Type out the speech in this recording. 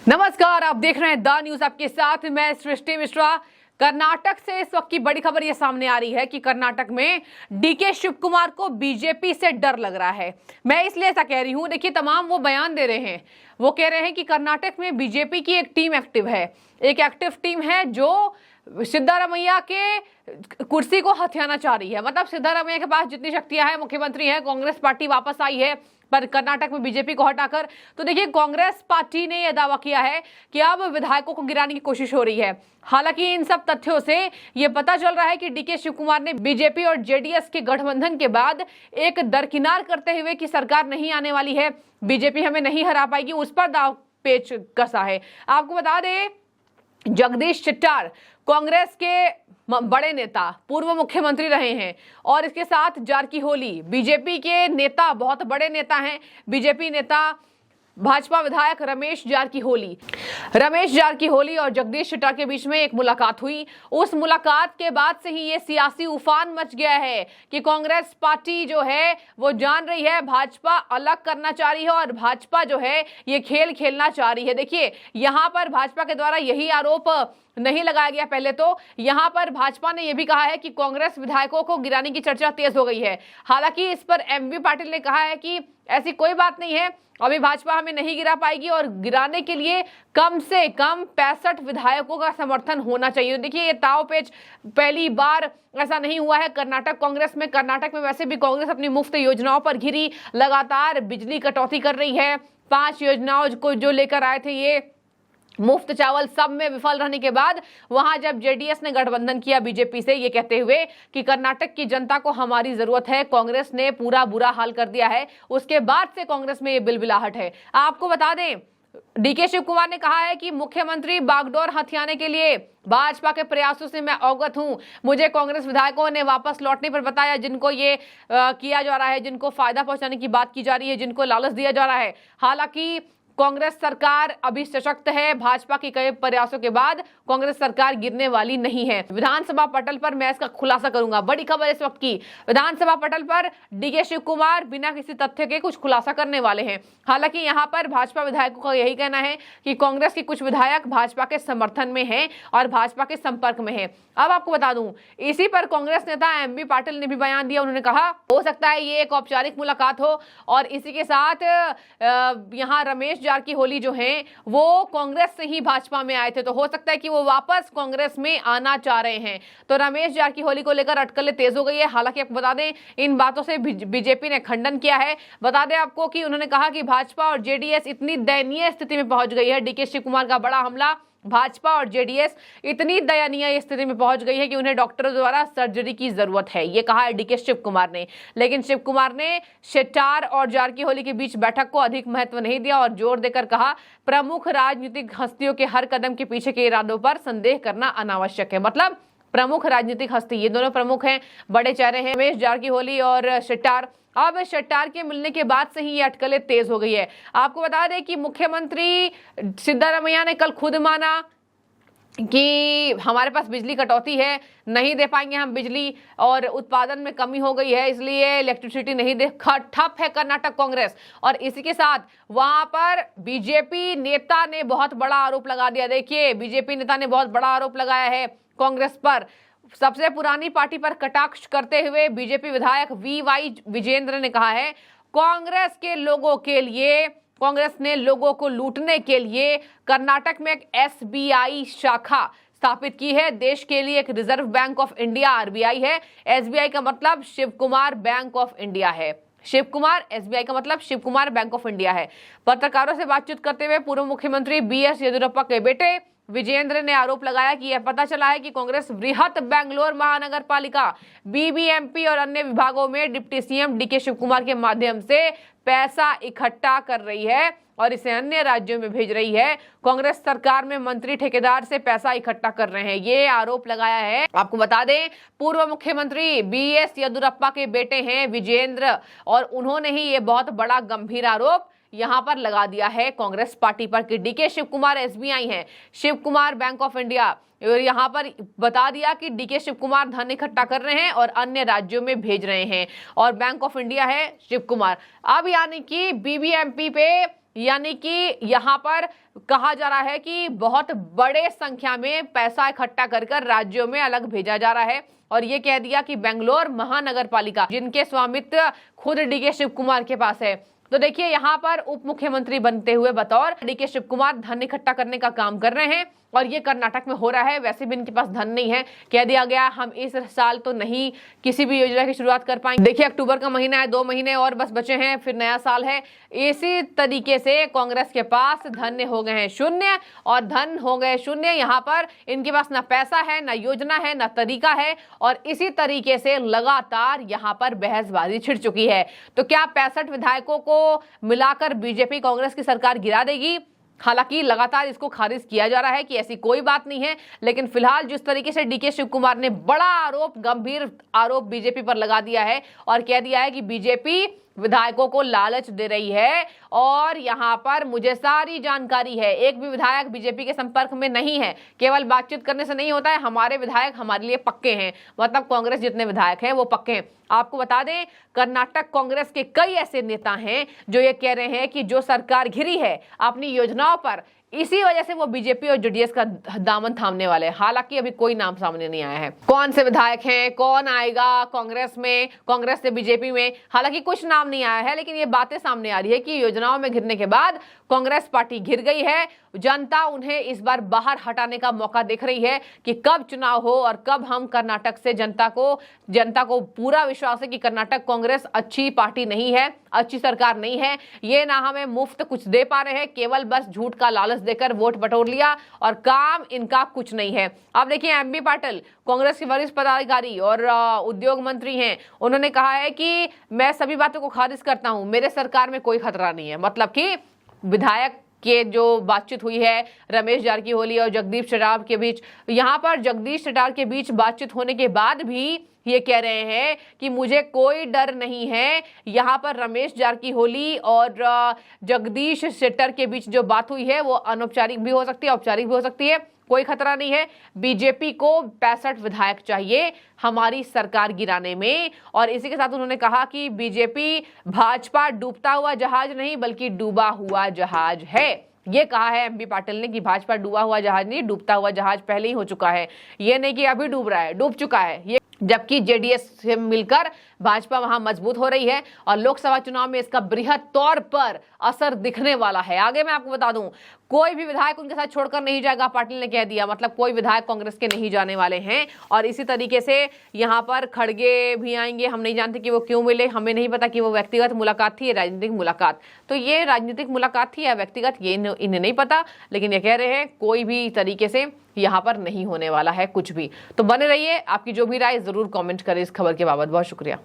नमस्कार, आप देख रहे हैं द न्यूज। आपके साथ मैं सृष्टि मिश्रा। कर्नाटक से इस वक्त की बड़ी खबर यह सामने आ रही है कि कर्नाटक में डीके शिव कुमार को बीजेपी से डर लग रहा है। मैं इसलिए ऐसा कह रही हूं, देखिए तमाम वो बयान दे रहे हैं। वो कह रहे हैं कि कर्नाटक में बीजेपी की एक टीम एक्टिव है, एक एक्टिव टीम है जो सिद्धारमैया के कुर्सी को हथियाना चाह रही है। मतलब सिद्धारमैया के पास जितनी शक्तियां हैं, मुख्यमंत्री है, कांग्रेस पार्टी वापस आई है पर कर्नाटक में बीजेपी को हटाकर। तो देखिए, कांग्रेस पार्टी ने यह दावा किया है कि अब विधायकों को गिराने की कोशिश हो रही है। हालांकि इन सब तथ्यों से यह पता चल रहा है कि डीके शिव कुमार ने बीजेपी और जेडीएस के गठबंधन के बाद एक दरकिनार करते हुए कि सरकार नहीं आने वाली है, बीजेपी हमें नहीं हरा पाएगी, उस पर दाव पेच कसा है। आपको बता दें, जगदीश शेट्टार कांग्रेस के बड़े नेता, पूर्व मुख्यमंत्री रहे हैं, और इसके साथ जारकीहोली बीजेपी के नेता, बहुत बड़े नेता हैं। बीजेपी नेता भाजपा विधायक रमेश जारकीहोली और जगदीश शेट्टार के बीच में एक मुलाकात हुई। उस मुलाकात के बाद से ही ये सियासी उफान मच गया है कि कांग्रेस पार्टी जो है वो जान रही है भाजपा अलग करना चाह रही है और भाजपा जो है ये खेल खेलना चाह रही है। देखिए, यहां पर भाजपा के द्वारा यही आरोप नहीं लगाया गया। पहले तो यहां पर भाजपा ने यह भी कहा है कि कांग्रेस विधायकों को गिराने की चर्चा तेज हो गई है। हालांकि इस पर एमबी पाटिल ने कहा है कि ऐसी कोई बात नहीं है, अभी भाजपा हमें नहीं गिरा पाएगी और गिराने के लिए कम से कम 65 विधायकों का समर्थन होना चाहिए। देखिए, ये ताव पेच पहली बार ऐसा नहीं हुआ है कर्नाटक कांग्रेस में। कर्नाटक में वैसे भी कांग्रेस अपनी मुफ्त योजनाओं पर घिरी, लगातार बिजली कटौती कर रही है। 5 योजनाओं को जो लेकर आए थे, ये मुफ्त चावल, सब में विफल रहने के बाद वहां जब जेडीएस ने गठबंधन किया बीजेपी से, ये कहते हुए कि कर्नाटक की जनता को हमारी जरूरत है, कांग्रेस ने पूरा बुरा हाल कर दिया है, उसके बाद से कांग्रेस में ये बिलबिलाहट है। आपको बता दें, डीके शिव कुमार ने कहा है कि मुख्यमंत्री बागडोर हथियाने के लिए भाजपा के प्रयासों से मैं अवगत हूं। मुझे कांग्रेस विधायकों ने वापस लौटने पर बताया, जिनको ये किया जा रहा है, जिनको फायदा पहुंचाने की बात की जा रही है, जिनको लालच दिया जा रहा है। हालांकि कांग्रेस सरकार अभी सशक्त है। भाजपा के कई प्रयासों के बाद कांग्रेस सरकार गिरने वाली नहीं है। विधानसभा पटल पर मैं इसका खुलासा करूंगा। बड़ी खबर इस वक्त की, विधानसभा पटल पर डीके शिव कुमार बिना किसी तथ्य के कुछ खुलासा करने वाले हैं। हालांकि यहां पर भाजपा विधायकों का यही कहना है कि कांग्रेस के कुछ विधायक भाजपा के समर्थन में हैं और भाजपा के संपर्क में हैं। अब आपको बता दूं, इसी पर कांग्रेस नेता एमबी पाटिल ने भी बयान दिया। उन्होंने कहा, हो सकता है ये एक औपचारिक मुलाकात हो और इसी के साथ यहाँ रमेश जारकीहोली जो हैं वो कांग्रेस से ही भाजपा में आए थे, तो हो सकता है कि वो वापस कांग्रेस में आना चाह रहे हैं। तो रमेश जारकीहोली को लेकर अटकलें तेज हो गई है। हालांकि आपको बता दें, इन बातों से बीजेपी ने खंडन किया है। बता दें आपको कि उन्होंने कहा कि भाजपा और जेडीएस इतनी दयनीय स्थिति में पहुंच गई है। डीके शिव कुमार का बड़ा हमला, भाजपा और जेडीएस इतनी दयनीय स्थिति में पहुंच गई है कि उन्हें डॉक्टरों द्वारा सर्जरी की जरूरत है, ये कहा है डीके शिव कुमार ने। लेकिन शिव कुमार ने शेट्टार और जारकीहोली के बीच बैठक को अधिक महत्व नहीं दिया और जोर देकर कहा, प्रमुख राजनीतिक हस्तियों के हर कदम के पीछे के इरादों पर संदेह करना अनावश्यक है। मतलब प्रमुख राजनीतिक हस्ती, ये दोनों प्रमुख हैं, बड़े चेहरे हैं, रमेश जारकीहोली और शेट्टार। अब शेट्टार के मिलने के बाद से ही ये अटकलें तेज हो गई है। आपको बता दें कि मुख्यमंत्री सिद्धारमैया ने कल खुद माना कि हमारे पास बिजली कटौती है, नहीं दे पाएंगे हम बिजली और उत्पादन में कमी हो गई है, इसलिए इलेक्ट्रिसिटी नहीं दे। ठप है कर्नाटक कांग्रेस। और इसी के साथ वहां पर बीजेपी नेता ने बहुत बड़ा आरोप लगा दिया। देखिए, बीजेपी नेता ने बहुत बड़ा आरोप लगाया है कांग्रेस पर। सबसे पुरानी पार्टी पर कटाक्ष करते हुए बीजेपी विधायक वी.वाई. विजेंद्र ने कहा है, कांग्रेस के लोगों के लिए, कांग्रेस ने लोगों को लूटने के लिए कर्नाटक में एक एसबीआई शाखा स्थापित की है। देश के लिए एक reserve bank of India RBI है। एसबीआई का मतलब Shiv Kumar bank of India है। शिव कुमार, एसबीआई का मतलब Shiv Kumar bank of India है। पत्रकारों से बातचीत करते हुए पूर्व मुख्यमंत्री बीएस येदियुरप्पा के बेटे विजेंद्र ने आरोप लगाया कि यह पता चला है कि कांग्रेस बृहत बेंगलोर महानगर पालिका, बीबीएमपी और अन्य विभागों में deputy CM DK Shiv Kumar के माध्यम से पैसा इकट्ठा कर रही है और इसे अन्य राज्यों में भेज रही है। कांग्रेस सरकार में मंत्री ठेकेदार से पैसा इकट्ठा कर रहे हैं, ये आरोप लगाया है। आपको बता दें, पूर्व मुख्यमंत्री बीएस येदियुरप्पा के बेटे हैं विजेंद्र, और उन्होंने ही ये बहुत बड़ा गंभीर आरोप यहां पर लगा दिया है कांग्रेस पार्टी पर कि डीके शिव कुमार एसबीआई हैं, Shiv Kumar bank of India. और यहाँ पर बता दिया कि डीके शिव कुमार धन इकट्ठा कर रहे हैं और अन्य राज्यों में भेज रहे हैं, और बैंक ऑफ इंडिया है शिव कुमार। अब यानी कि बीबीएमपी पे यानी कि यहाँ पर कहा जा रहा है कि बहुत बड़े संख्या में पैसा इकट्ठा कर कर राज्यों में अलग भेजा जा रहा है। और ये कह दिया कि बेंगलोर महानगर पालिका, जिनके स्वामित्व खुद डीके शिव कुमार के पास है, तो देखिए यहाँ पर उप मुख्यमंत्री बनते हुए बतौर डीके शिव कुमार धन इकट्ठा करने का काम कर रहे हैं और ये कर्नाटक में हो रहा है। वैसे भी इनके पास धन नहीं है, कह दिया गया हम इस साल तो नहीं किसी भी योजना की शुरुआत कर पाएंगे। देखिए अक्टूबर का महीना है, 2 महीने और बस बचे हैं, फिर नया साल है। इसी तरीके से कांग्रेस के पास धन हो गए हैं शून्य और धन हो गए शून्य। यहाँ पर इनके पास ना पैसा है, ना योजना है, ना तरीका है और इसी तरीके से लगातार यहाँ पर बहसबाजी छिड़ चुकी है। तो क्या 65 विधायकों को मिलाकर बीजेपी कांग्रेस की सरकार गिरा देगी? हालांकि लगातार इसको खारिज किया जा रहा है कि ऐसी कोई बात नहीं है, लेकिन फिलहाल जिस तरीके से डीके शिव कुमार ने बड़ा आरोप, गंभीर आरोप बीजेपी पर लगा दिया है और कह दिया है कि बीजेपी विधायकों को लालच दे रही है और यहाँ पर मुझे सारी जानकारी है, एक भी विधायक बीजेपी के संपर्क में नहीं है, केवल बातचीत करने से नहीं होता है, हमारे विधायक हमारे लिए पक्के हैं। मतलब कांग्रेस जितने विधायक हैं वो पक्के हैं। आपको बता दें कर्नाटक कांग्रेस के कई ऐसे नेता हैं जो ये कह रहे हैं कि जो सरकार घिरी है अपनी योजनाओं पर, इसी वजह से वो बीजेपी और जेडीएस का दामन थामने वाले हैं। हालांकि अभी कोई नाम सामने नहीं आया है, कौन से विधायक हैं, कौन आएगा कांग्रेस में, कांग्रेस से बीजेपी में, हालांकि कुछ नाम नहीं आया है। लेकिन ये बातें सामने आ रही है कि योजनाओं में घिरने के बाद कांग्रेस पार्टी घिर गई है। जनता उन्हें इस बार बाहर हटाने का मौका देख रही है कि कब चुनाव हो और कब हम कर्नाटक से जनता को पूरा विश्वास है कि कर्नाटक कांग्रेस अच्छी पार्टी नहीं है, अच्छी सरकार नहीं है। ये ना हमें मुफ्त कुछ दे पा रहे हैं, केवल बस झूठ का लालच देकर वोट बटोर लिया और काम इनका कुछ नहीं है। अब देखिए एमबी पाटिल कांग्रेस के वरिष्ठ पदाधिकारी और उद्योग मंत्री हैं, उन्होंने कहा है कि मैं सभी बातों को खारिज करता हूं, मेरे सरकार में कोई खतरा नहीं है। मतलब कि विधायक के जो बातचीत हुई है रमेश जारकीहोली और जगदीप शेट्टार के बीच, यहाँ पर जगदीश शेट्टार के बीच बातचीत होने के बाद भी ये कह रहे हैं कि मुझे कोई डर नहीं है। यहाँ पर रमेश जारकीहोली और जगदीश शेट्टार के बीच जो बात हुई है वो अनौपचारिक भी हो सकती है, औपचारिक भी हो सकती है, कोई खतरा नहीं है। बीजेपी को 65 विधायक चाहिए हमारी सरकार गिराने में। और इसी के साथ उन्होंने कहा कि बीजेपी भाजपा डूबता हुआ जहाज नहीं बल्कि डूबा हुआ जहाज है। ये कहा है एमबी पाटिल ने कि भाजपा डूबा हुआ जहाज नहीं, डूबता हुआ जहाज पहले ही हो चुका है। ये नहीं कि अभी डूब रहा है, डूब चुका है ये। जबकि जेडीएस से मिलकर भाजपा वहां मजबूत हो रही है और लोकसभा चुनाव में इसका बृहद तौर पर असर दिखने वाला है। आगे मैं आपको बता दूं, कोई भी विधायक उनके साथ छोड़कर नहीं जाएगा, पाटिल ने कह दिया। मतलब कोई विधायक कांग्रेस के नहीं जाने वाले हैं। और इसी तरीके से यहाँ पर खड़गे भी आएंगे, हम नहीं जानते कि वो क्यों मिले, हमें नहीं पता कि वो व्यक्तिगत मुलाकात थी या राजनीतिक मुलाकात। तो ये राजनीतिक मुलाकात थी या व्यक्तिगत, ये इन्हें नहीं पता, लेकिन ये कह रहे हैं कोई भी तरीके से यहाँ पर नहीं होने वाला है कुछ भी। तो बने रहिए, आपकी जो भी राय जरूर कमेंट करें इस खबर के बाबत। बहुत शुक्रिया।